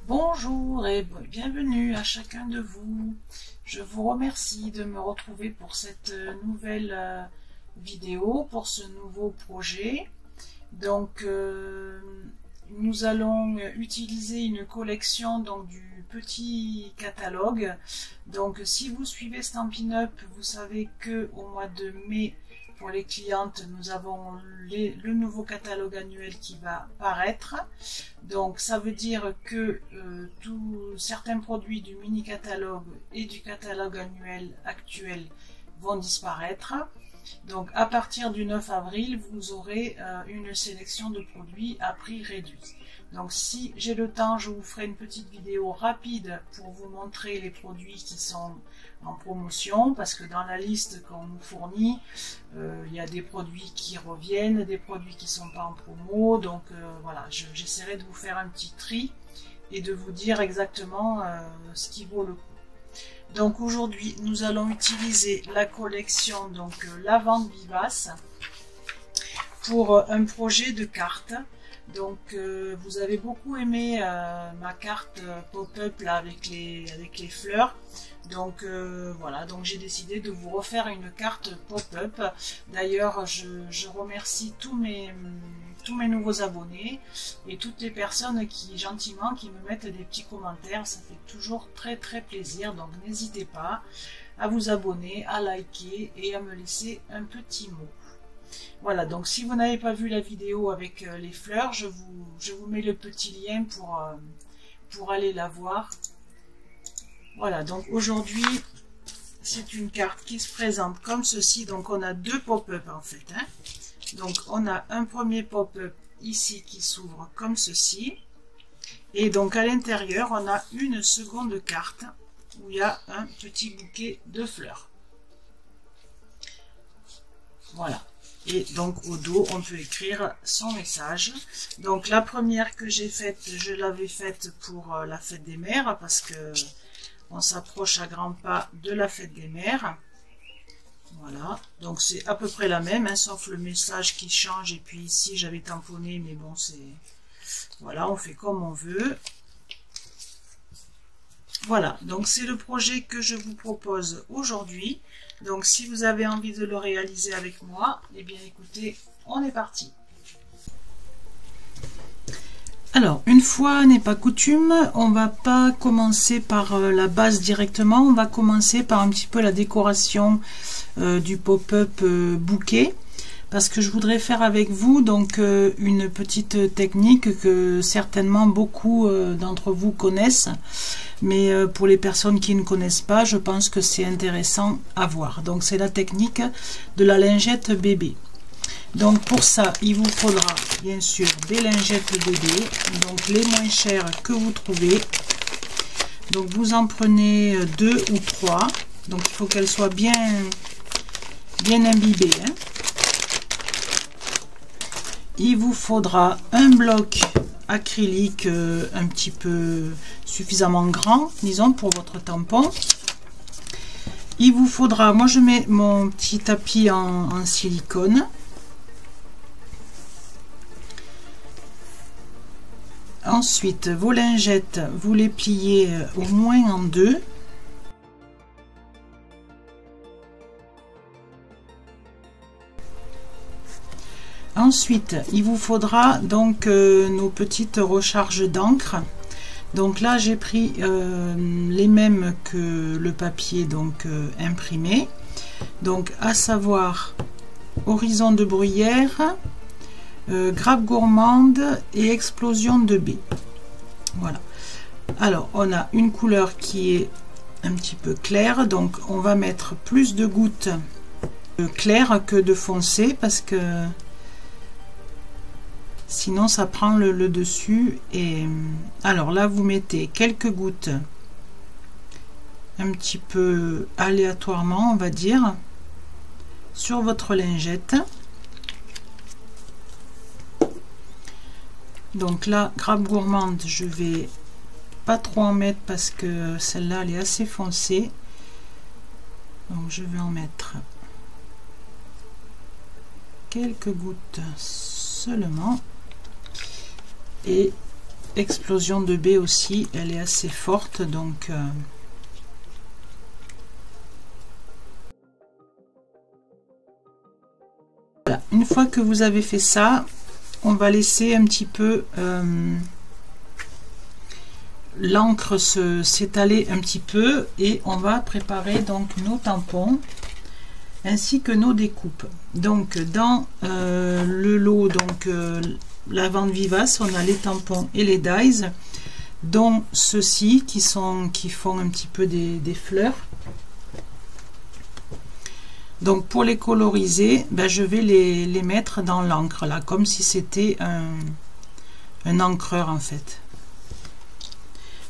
Bonjour et bienvenue à chacun de vous. Je vous remercie de me retrouver pour cette nouvelle vidéo, pour ce nouveau projet. Donc nous allons utiliser une collection du petit catalogue. Donc si vous suivez Stampin' Up, vous savez que au mois de mai, pour les clientes, nous avons le nouveau catalogue annuel qui va paraître. Donc ça veut dire que certains produits du mini catalogue et du catalogue annuel actuel vont disparaître. Donc à partir du 9 avril, vous aurez une sélection de produits à prix réduit. Donc si j'ai le temps, je vous ferai une petite vidéo rapide pour vous montrer les produits qui sont en promotion, parce que dans la liste qu'on nous fournit, il y a des produits qui reviennent, des produits qui ne sont pas en promo. Donc voilà, j'essaierai de vous faire un petit tri et de vous dire exactement ce qui vaut le coup. Donc aujourd'hui, nous allons utiliser la collection Lavande Vivace pour un projet de cartes. Donc vous avez beaucoup aimé ma carte pop-up là avec les fleurs. Donc voilà, donc j'ai décidé de vous refaire une carte pop-up. D'ailleurs, je remercie tous mes nouveaux abonnés et toutes les personnes qui gentiment me mettent des petits commentaires. Ça fait toujours très plaisir. Donc n'hésitez pas à vous abonner, à liker et à me laisser un petit mot. Voilà, donc si vous n'avez pas vu la vidéo avec les fleurs, je vous mets le petit lien pour aller la voir. Voilà, donc aujourd'hui, c'est une carte qui se présente comme ceci. Donc on a deux pop-up en fait. Donc on a un premier pop-up ici qui s'ouvre comme ceci. Et donc à l'intérieur, on a une seconde carte où il y a un petit bouquet de fleurs. Voilà. Et donc au dos, on peut écrire son message. Donc la première que j'ai faite, je l'avais faite pour la fête des mères, parce que on s'approche à grands pas de la fête des mères. Voilà, donc c'est à peu près la même, sauf le message qui change. Et puis ici, j'avais tamponné, mais bon, c'est... Voilà, on fait comme on veut. Voilà, donc c'est le projet que je vous propose aujourd'hui. Donc si vous avez envie de le réaliser avec moi, eh bien écoutez, on est parti. Alors, une fois n'est pas coutume, on va pas commencer par la base directement, on va commencer par un petit peu la décoration du pop-up bouquet. Parce que je voudrais faire avec vous donc une petite technique que certainement beaucoup d'entre vous connaissent. Mais pour les personnes qui ne connaissent pas, je pense que c'est intéressant à voir. Donc c'est la technique de la lingette bébé. Donc pour ça, il vous faudra bien sûr des lingettes bébé, donc les moins chères que vous trouvez. Donc vous en prenez 2 ou 3. Donc il faut qu'elles soient bien imbibées. Il vous faudra un bloc acrylique un petit peu suffisamment grand, disons, pour votre tampon. Il vous faudra, moi je mets mon petit tapis en silicone. Ensuite, vos lingettes, vous les pliez au moins en 2. Ensuite, il vous faudra donc nos petites recharges d'encre. Donc là, j'ai pris les mêmes que le papier donc imprimé. Donc à savoir Horizon de Bruyère, Grappe Gourmande et Explosion de baie. Voilà. Alors, on a une couleur qui est un petit peu claire. Donc on va mettre plus de gouttes claires que de foncé parce que sinon ça prend le dessus. Et alors là vous mettez quelques gouttes un petit peu aléatoirement, on va dire, sur votre lingette. Donc là, Grappe Gourmande, je vais pas trop en mettre parce que celle-là elle est assez foncée, donc je vais en mettre quelques gouttes seulement. Et explosion de baie aussi, elle est assez forte, donc voilà. Une fois que vous avez fait ça, on va laisser un petit peu l'encre s'étaler un petit peu, et on va préparer donc nos tampons ainsi que nos découpes. Donc dans le lot, donc Lavande Vivace, on a les tampons et les dies, dont ceux-ci qui font un petit peu des fleurs. Donc pour les coloriser, ben, je vais les mettre dans l'encre là, comme si c'était un encreur en fait.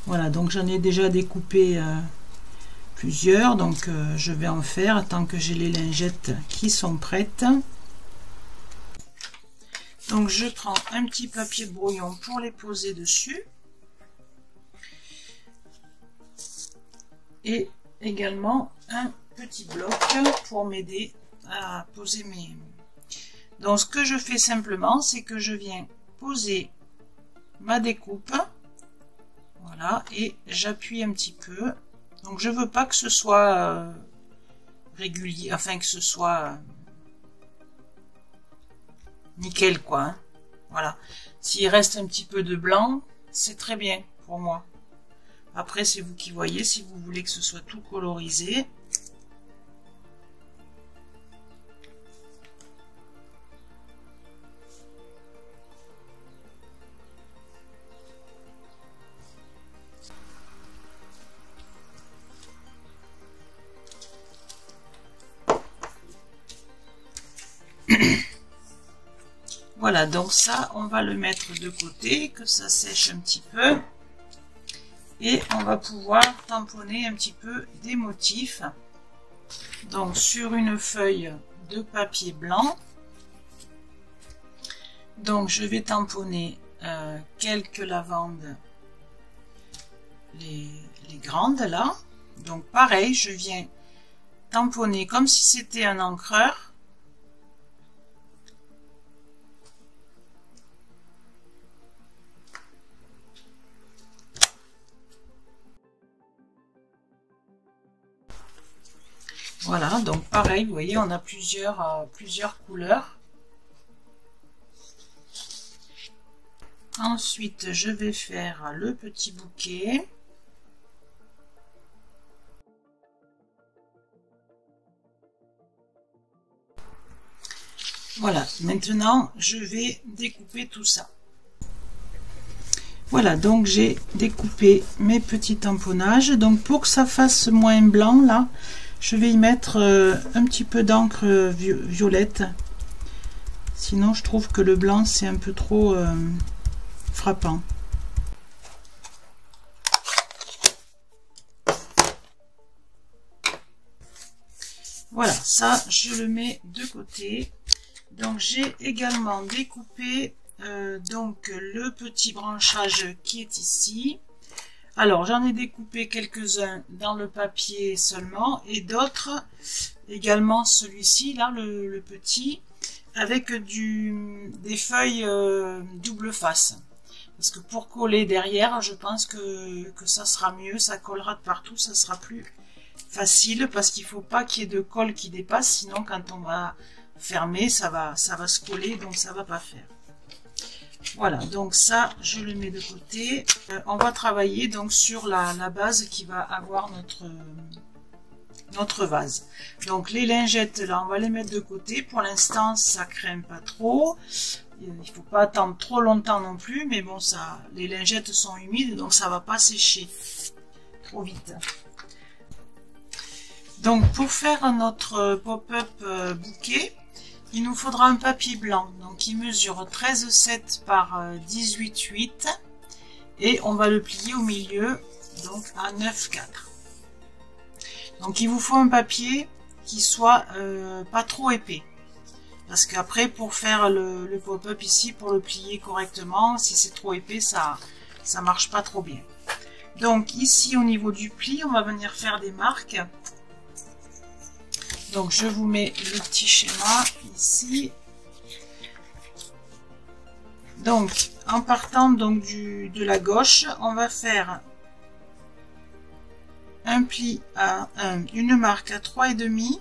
Voilà, donc j'en ai déjà découpé plusieurs, donc je vais en faire tant que j'ai les lingettes qui sont prêtes. Donc je prends un petit papier brouillon pour les poser dessus, et également un petit bloc pour m'aider à poser mes... Donc ce que je fais simplement, c'est que je viens poser ma découpe, voilà, et j'appuie un petit peu. Donc je veux pas que ce soit régulier, enfin que ce soit nickel quoi, hein. Voilà, s'il reste un petit peu de blanc, c'est très bien pour moi. Après c'est vous qui voyez, si vous voulez que ce soit tout colorisé. Voilà, donc ça, on va le mettre de côté, que ça sèche un petit peu. Et on va pouvoir tamponner un petit peu des motifs. Donc sur une feuille de papier blanc. Donc je vais tamponner quelques lavandes, les grandes là. Donc pareil, je viens tamponner comme si c'était un encreur. Voilà, donc pareil, vous voyez, on a plusieurs couleurs. Ensuite, je vais faire le petit bouquet. Voilà, maintenant, je vais découper tout ça. Voilà, donc j'ai découpé mes petits tamponnages. Donc pour que ça fasse moins blanc, là, je vais y mettre un petit peu d'encre violette. Sinon, je trouve que le blanc, c'est un peu trop frappant. Voilà, ça, je le mets de côté. Donc, j'ai également découpé donc le petit branchage qui est ici. Alors, j'en ai découpé quelques-uns dans le papier seulement, et d'autres, également celui-ci, là, le petit, avec des feuilles double face. Parce que pour coller derrière, je pense que ça sera mieux, ça collera de partout, ça sera plus facile, parce qu'il ne faut pas qu'il y ait de colle qui dépasse, sinon quand on va fermer, ça va se coller, donc ça ne va pas faire. Voilà, donc ça, je le mets de côté. On va travailler donc sur la base qui va avoir notre vase. Donc les lingettes, là, on va les mettre de côté. Pour l'instant, ça craint pas trop. Il ne faut pas attendre trop longtemps non plus, mais bon, ça, les lingettes sont humides, donc ça va pas sécher trop vite. Donc pour faire notre pop-up bouquet, il nous faudra un papier blanc, donc il mesure 13,7 par 18,8 et on va le plier au milieu, donc à 9,4. Donc il vous faut un papier qui soit pas trop épais, parce qu'après pour faire le pop-up ici, pour le plier correctement, si c'est trop épais, ça marche pas trop bien. Donc ici au niveau du pli, on va venir faire des marques. Donc je vous mets le petit schéma ici. Donc, en partant donc de la gauche, on va faire un pli à une marque à 3,5,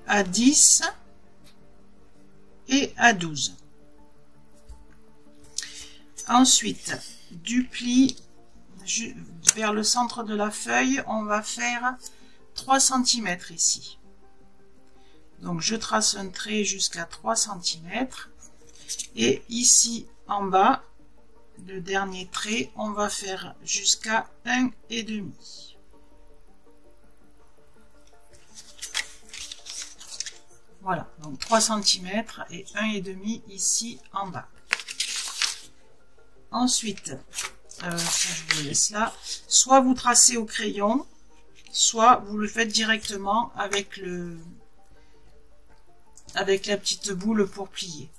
à 10 et à 12. Ensuite, du pli vers le centre de la feuille, on va faire 3 cm ici. Donc je trace un trait jusqu'à 3 cm et ici en bas, le dernier trait, on va faire jusqu'à 1,5. Voilà, donc 3 cm et 1,5 ici en bas. Ensuite, ça je vous laisse là, soit vous tracez au crayon, soit vous le faites directement avec la petite boule pour plier.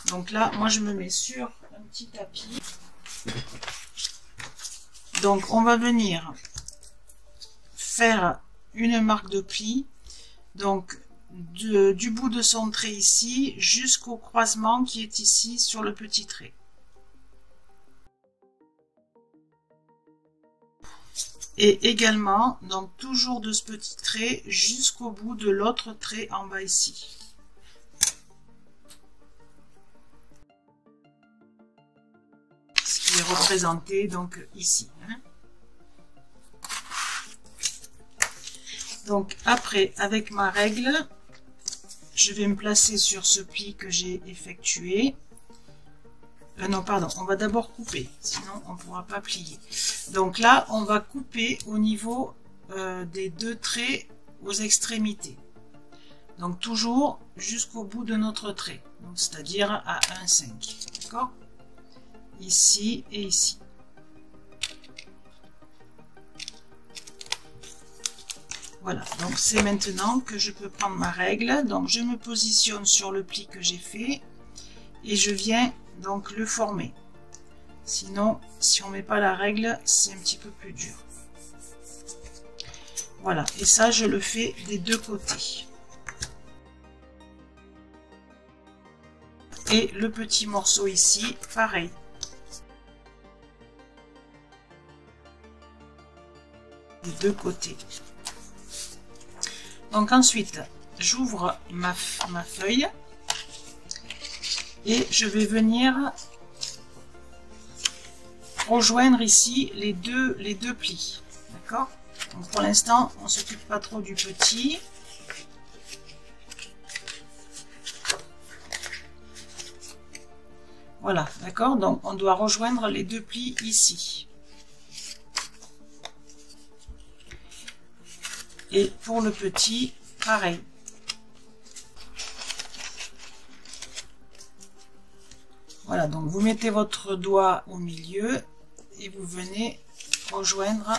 Donc là, moi je me mets sur un petit tapis. Donc on va venir faire une marque de pli, donc du bout de son trait ici jusqu'au croisement qui est ici sur le petit trait. Et également, donc toujours de ce petit trait jusqu'au bout de l'autre trait en bas ici. Ce qui est représenté donc ici. Donc après, avec ma règle, je vais me placer sur ce pli que j'ai effectué. Non, pardon, on va d'abord couper, sinon on ne pourra pas plier. Donc là, on va couper au niveau des deux traits aux extrémités. Donc toujours jusqu'au bout de notre trait, c'est-à-dire à 1,5. D'accord? Ici et ici. Voilà, donc c'est maintenant que je peux prendre ma règle. Donc je me positionne sur le pli que j'ai fait et je viens donc le former. Sinon, si on met pas la règle, c'est un petit peu plus dur. Voilà, et ça je le fais des deux côtés. Et le petit morceau ici, pareil. Des deux côtés. Donc ensuite, j'ouvre ma feuille et je vais venir rejoindre ici les deux plis. D'accord? Donc pour l'instant, on ne s'occupe pas trop du petit. Voilà, d'accord? Donc on doit rejoindre les deux plis ici. Et pour le petit, pareil. Voilà, donc vous mettez votre doigt au milieu et vous venez rejoindre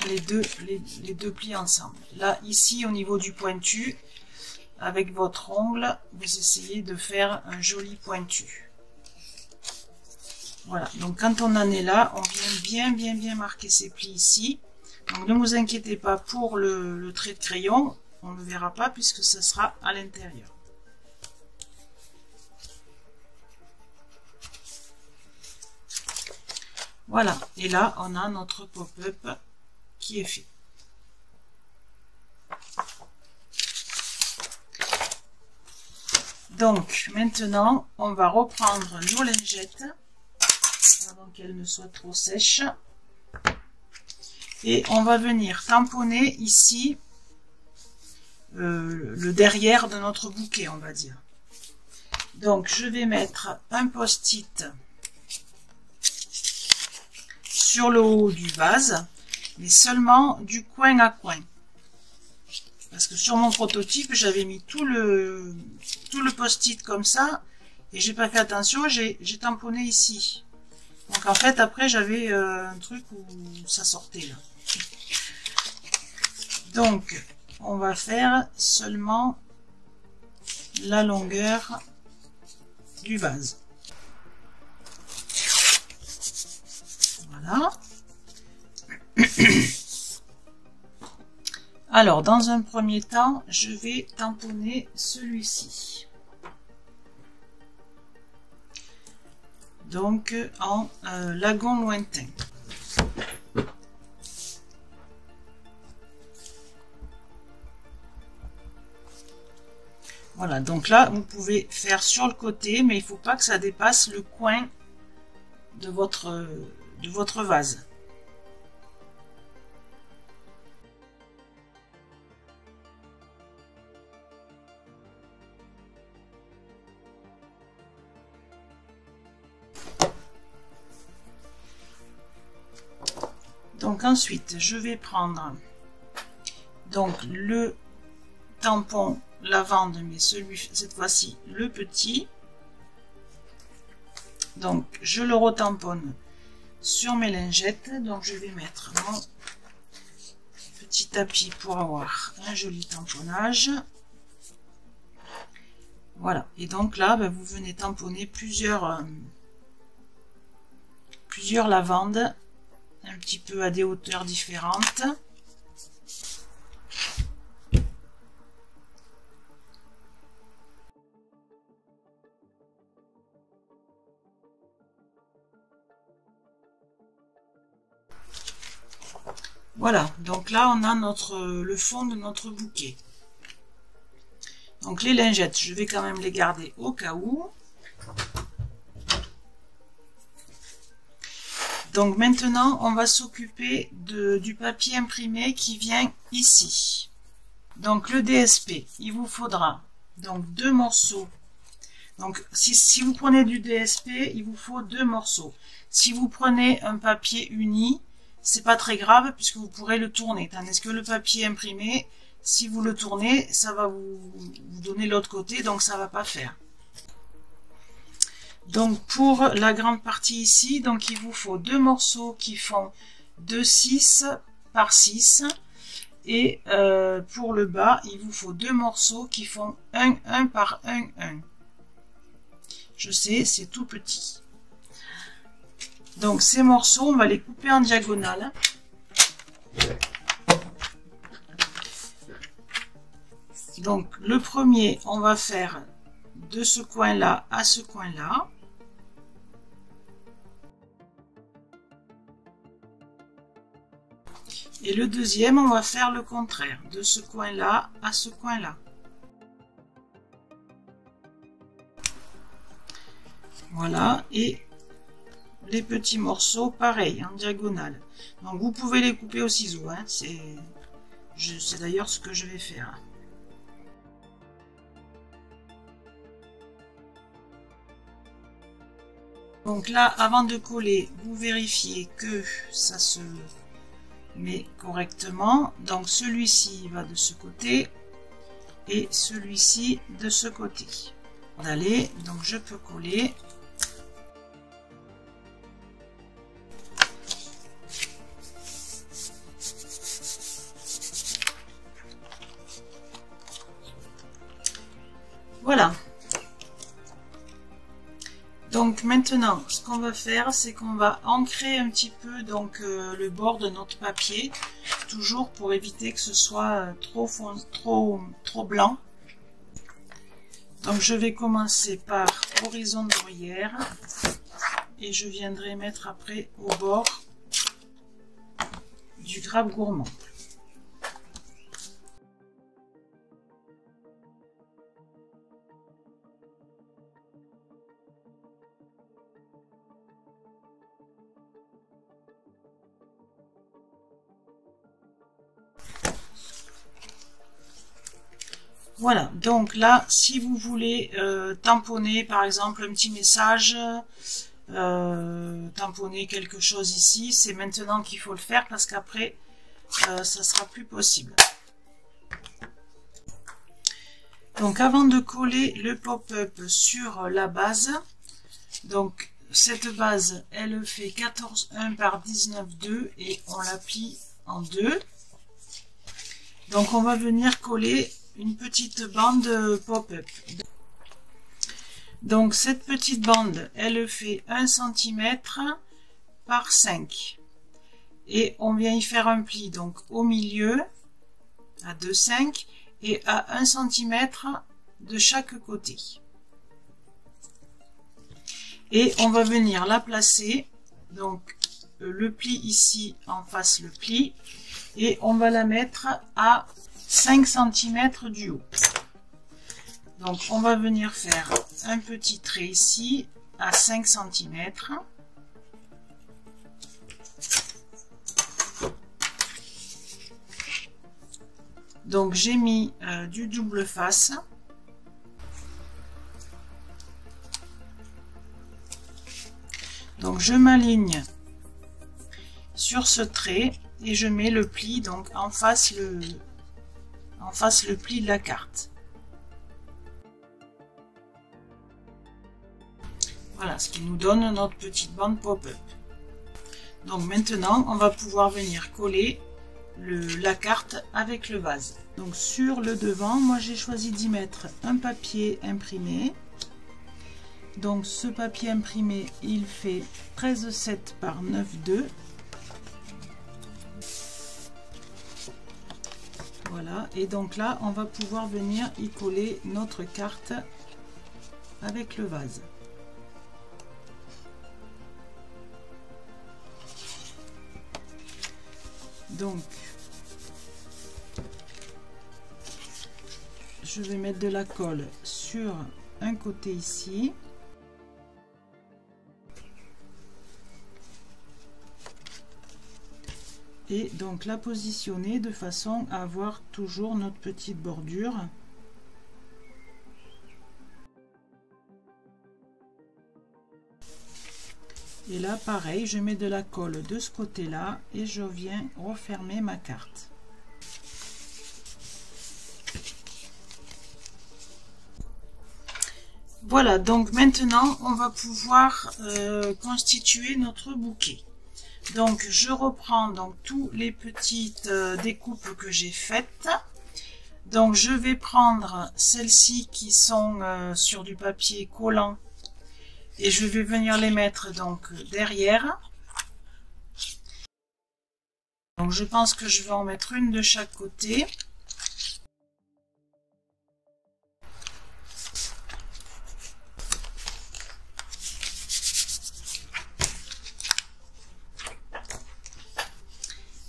les deux plis ensemble. Là, ici, au niveau du pointu, avec votre ongle, vous essayez de faire un joli pointu. Voilà, donc quand on en est là, on vient bien marquer ces plis ici. Donc ne vous inquiétez pas pour le trait de crayon, on ne le verra pas puisque ce sera à l'intérieur. Voilà, et là on a notre pop-up qui est fait. Donc maintenant on va reprendre nos lingettes avant qu'elles ne soient trop sèches. Et on va venir tamponner ici le derrière de notre bouquet, on va dire. Donc je vais mettre un post-it sur le haut du vase, mais seulement du coin à coin. Parce que sur mon prototype, j'avais mis tout le post-it comme ça, et j'ai pas fait attention, j'ai tamponné ici. Donc en fait, après, j'avais un truc où ça sortait là. Donc, on va faire seulement la longueur du vase. Voilà. Alors, dans un premier temps, je vais tamponner celui-ci. Donc, en lagon lointain. Voilà, donc là, vous pouvez faire sur le côté, mais il ne faut pas que ça dépasse le coin de votre vase. Donc ensuite, je vais prendre donc le tampon lavande, mais cette fois-ci le petit. Donc je le retamponne sur mes lingettes. Donc je vais mettre mon petit tapis pour avoir un joli tamponnage. Voilà, et donc là vous venez tamponner plusieurs lavandes, un petit peu à des hauteurs différentes. Voilà, donc là on a le fond de notre bouquet. Donc les lingettes, je vais quand même les garder au cas où. Donc maintenant, on va s'occuper du papier imprimé qui vient ici. Donc le DSP, il vous faudra donc 2 morceaux. Donc si vous prenez du DSP, il vous faut 2 morceaux. Si vous prenez un papier uni, c'est pas très grave puisque vous pourrez le tourner. Tandis que le papier imprimé, si vous le tournez, ça va vous donner l'autre côté, donc ça va pas faire. Donc pour la grande partie ici, donc il vous faut 2 morceaux qui font de 6 par 6 et pour le bas il vous faut 2 morceaux qui font 1 par 1. Je sais, c'est tout petit. Donc ces morceaux, on va les couper en diagonale. Donc le premier, on va faire de ce coin-là à ce coin-là. Et le deuxième, on va faire le contraire, de ce coin-là à ce coin-là. Voilà, et les petits morceaux, pareil, en diagonale. Donc vous pouvez les couper au ciseau, hein, c'est d'ailleurs ce que je vais faire. Donc là, avant de coller, vous vérifiez que ça se met correctement. Donc celui-ci va de ce côté et celui-ci de ce côté. Allez, donc je peux coller. Voilà. Donc maintenant, ce qu'on va faire, c'est qu'on va ancrer un petit peu donc le bord de notre papier, toujours pour éviter que ce soit trop blanc. Donc je vais commencer par horizon de bruyère et je viendrai mettre après au bord du grappe gourmand. Voilà, donc là, si vous voulez tamponner par exemple un petit message, tamponner quelque chose ici, c'est maintenant qu'il faut le faire parce qu'après, ça sera plus possible. Donc avant de coller le pop-up sur la base, donc cette base, elle fait 14,1 par 19,2 et on la plie en deux. Donc on va venir coller une petite bande pop-up. Donc cette petite bande, elle fait 1 cm par 5. Et on vient y faire un pli donc au milieu à 2,5 et à 1 cm de chaque côté. Et on va venir la placer, donc le pli ici en face le pli, et on va la mettre à 5 cm du haut. Donc on va venir faire un petit trait ici à 5 cm. Donc j'ai mis du double face. Donc je m'aligne sur ce trait et je mets le pli donc en face le pli de la carte. Voilà ce qui nous donne notre petite bande pop-up. Donc maintenant on va pouvoir venir coller la carte avec le vase. Donc sur le devant, moi j'ai choisi d'y mettre un papier imprimé. Donc ce papier imprimé il fait 13,7 par 9,2. Voilà, et donc là on va pouvoir venir y coller notre carte avec le vase. Donc je vais mettre de la colle sur un côté ici. Et donc la positionner de façon à avoir toujours notre petite bordure. Et là pareil, je mets de la colle de ce côté là et je viens refermer ma carte. Voilà, donc maintenant on va pouvoir constituer notre bouquet. Donc je reprends donc tous les petites découpes que j'ai faites. Donc je vais prendre celles-ci qui sont sur du papier collant et je vais venir les mettre donc derrière. Donc je pense que je vais en mettre une de chaque côté.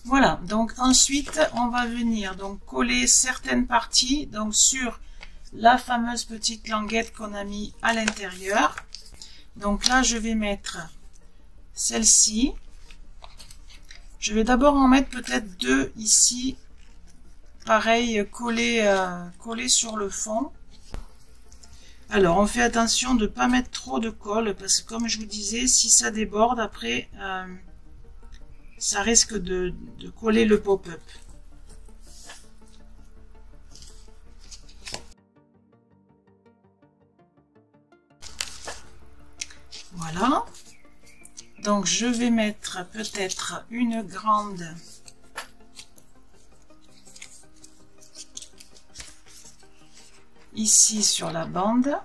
Voilà, donc ensuite on va venir donc coller certaines parties donc sur la fameuse petite languette qu'on a mis à l'intérieur. Donc là je vais mettre celle-ci. Je vais d'abord en mettre peut-être deux ici, pareil collées sur le fond. Alors on fait attention de ne pas mettre trop de colle parce que comme je vous disais, si ça déborde après ça risque de coller le pop-up. Voilà. Donc je vais mettre peut-être une grande ici sur la bande.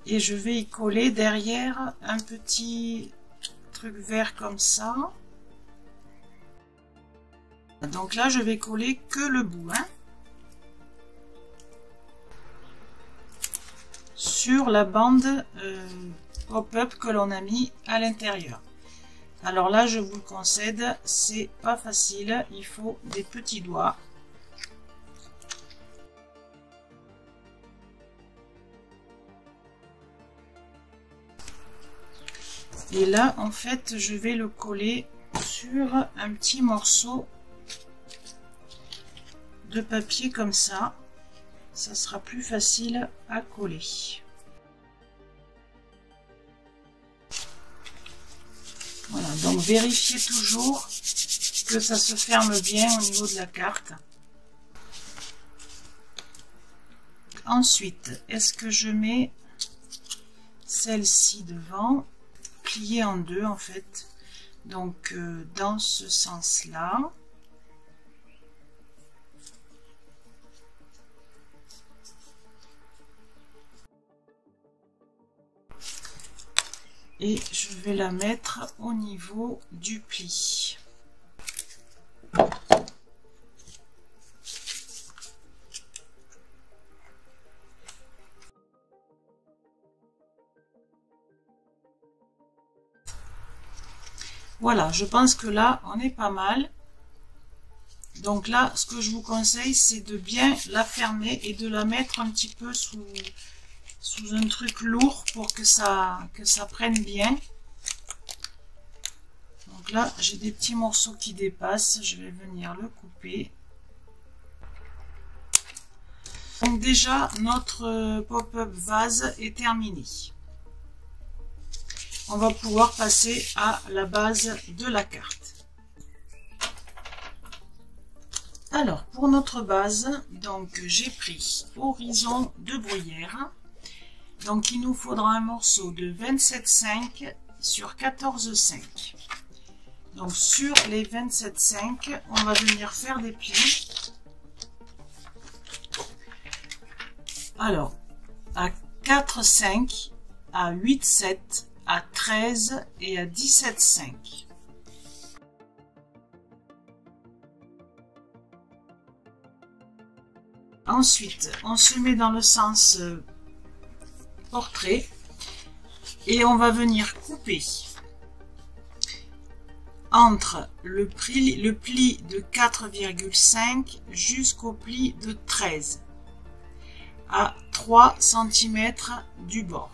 Et je vais y coller derrière un petit truc vert comme ça. Donc là je vais coller que le bout sur la bande pop-up que l'on a mis à l'intérieur. Alors là je vous le concède, c'est pas facile, il faut des petits doigts. Et là en fait je vais le coller sur un petit morceau de papier comme ça sera plus facile à coller. Voilà, donc vérifiez toujours que ça se ferme bien au niveau de la carte. Ensuite, est-ce que je mets celle-ci devant, pliée en deux en fait, donc dans ce sens-là. Et je vais la mettre au niveau du pli. Voilà, je pense que là, on est pas mal. Donc là, ce que je vous conseille, c'est de bien la fermer et de la mettre un petit peu sous un truc lourd pour que ça prenne bien. Donc là, j'ai des petits morceaux qui dépassent. Je vais venir le couper. Donc déjà, notre pop-up vase est terminé. On va pouvoir passer à la base de la carte. Alors, pour notre base, donc j'ai pris Horizon de Bruyère. Donc, il nous faudra un morceau de 27,5 sur 14,5. Donc, sur les 27,5, on va venir faire des plis. Alors, à 4,5, à 8,7, à 13 et à 17,5. Ensuite, on se met dans le sens portrait et on va venir couper entre le pli de 4,5 jusqu'au pli de 13 à 3 cm du bord.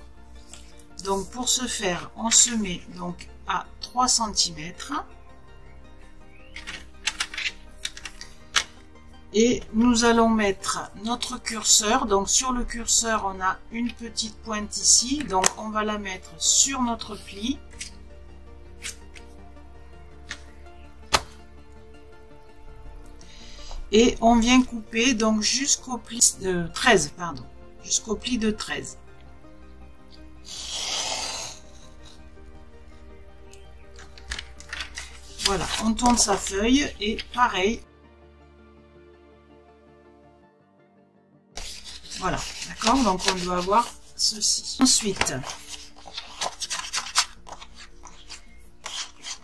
Donc pour ce faire, on se met donc à 3 cm. Et nous allons mettre notre curseur. Donc sur le curseur, on a une petite pointe ici. Donc on va la mettre sur notre pli. Et on vient couper donc jusqu'au pli de 13, pardon. Jusqu'au pli de 13. Voilà, on tourne sa feuille et pareil. Voilà, d'accord, donc on doit avoir ceci. Ensuite,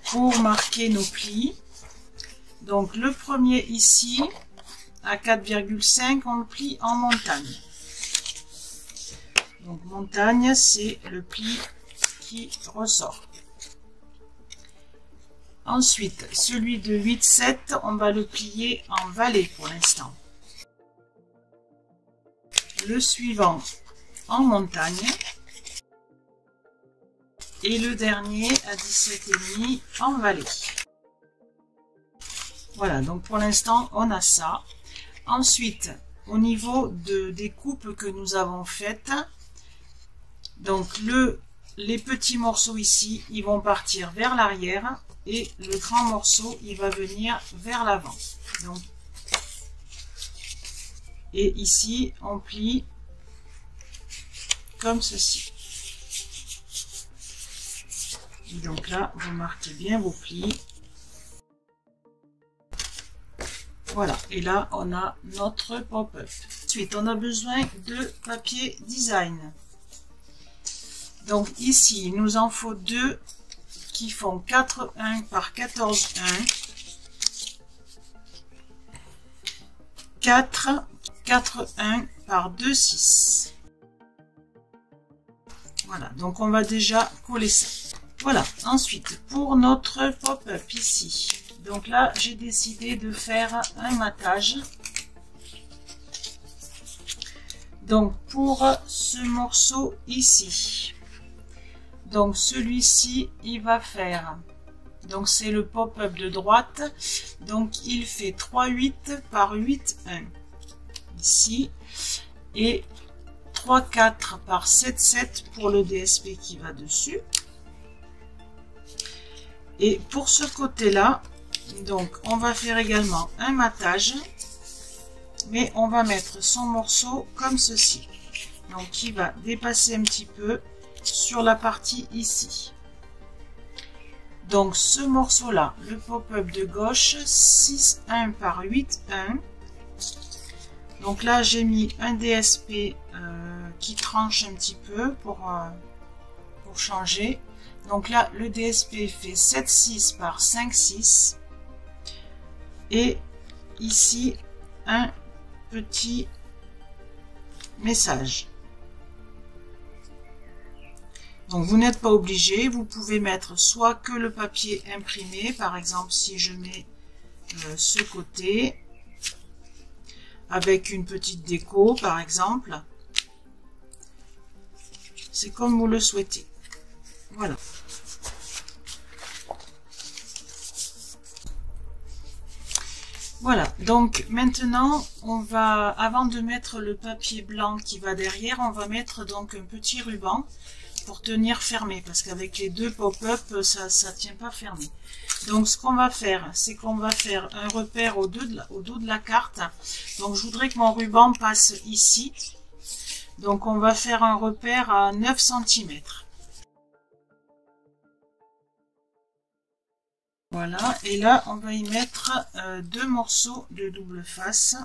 pour marquer nos plis, donc le premier ici, à 4,5, on le plie en montagne. Donc montagne, c'est le pli qui ressort. Ensuite, celui de 8,7, on va le plier en valet pour l'instant. Le suivant en montagne et le dernier à 17,5 en valet. Voilà, donc pour l'instant on a ça. Ensuite, au niveau des coupes que nous avons faites, donc les petits morceaux ici, ils vont partir vers l'arrière et le grand morceau, il va venir vers l'avant. Donc, et ici, on plie comme ceci. Et donc là, vous marquez bien vos plis. Voilà, et là, on a notre pop-up. Ensuite, on a besoin de papier design. Donc ici, il nous en faut deux qui font 4,1 par 14,1. 4,1 par 2,6. Voilà, donc on va déjà coller ça. Voilà, ensuite, pour notre pop-up ici. Donc là, j'ai décidé de faire un matage. Donc pour ce morceau ici. Donc celui-ci, il va faire, donc c'est le pop-up de droite, donc il fait 3,8 par 8,1 ici, et 3,4 par 7,7 pour le DSP qui va dessus. Et pour ce côté-là, donc on va faire également un matage, mais on va mettre son morceau comme ceci. Donc qui va dépasser un petit peu sur la partie ici. Donc ce morceau là, le pop-up de gauche, 6,1 par 8,1. Donc là j'ai mis un DSP qui tranche un petit peu pour changer. Donc là le DSP fait 7,6 par 5,6. Et ici un petit message. Donc vous n'êtes pas obligé, vous pouvez mettre soit que le papier imprimé, par exemple si je mets ce côté, avec une petite déco par exemple, c'est comme vous le souhaitez. Voilà. Voilà, donc maintenant on va, avant de mettre le papier blanc qui va derrière, on va mettre donc un petit ruban pour tenir fermé, parce qu'avec les deux pop-up ça tient pas fermé. Donc ce qu'on va faire, c'est qu'on va faire un repère au dos de la carte. Donc je voudrais que mon ruban passe ici, donc on va faire un repère à 9 cm. Voilà, et là on va y mettre deux morceaux de double face.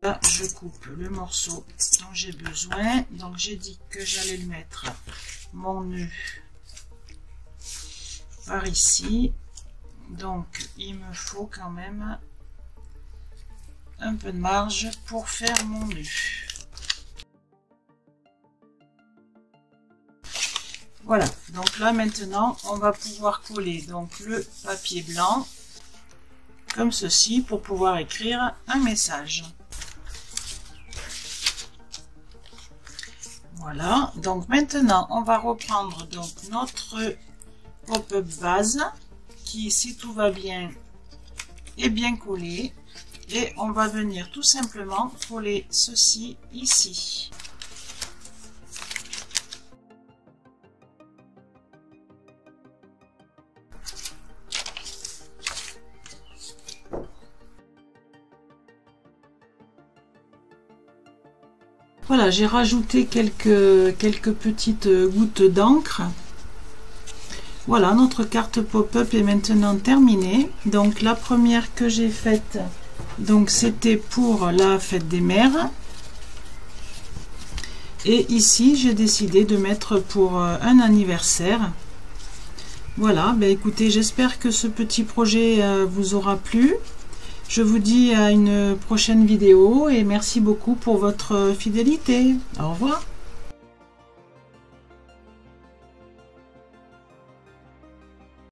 Là je coupe le morceau dont j'ai besoin. Donc j'ai dit que j'allais le mettre, mon nœud, par ici. Donc il me faut quand même un peu de marge pour faire mon nœud. Voilà, donc là maintenant on va pouvoir coller donc le papier blanc comme ceci pour pouvoir écrire un message. Voilà, donc maintenant on va reprendre donc notre pop-up base qui, si tout va bien, est bien collé, et on va venir tout simplement coller ceci ici. Voilà, j'ai rajouté quelques petites gouttes d'encre. Voilà, notre carte pop-up est maintenant terminée. Donc la première que j'ai faite, donc c'était pour la fête des mères. Et ici, j'ai décidé de mettre pour un anniversaire. Voilà, ben écoutez, j'espère que ce petit projet vous aura plu. Je vous dis à une prochaine vidéo et merci beaucoup pour votre fidélité. Au revoir.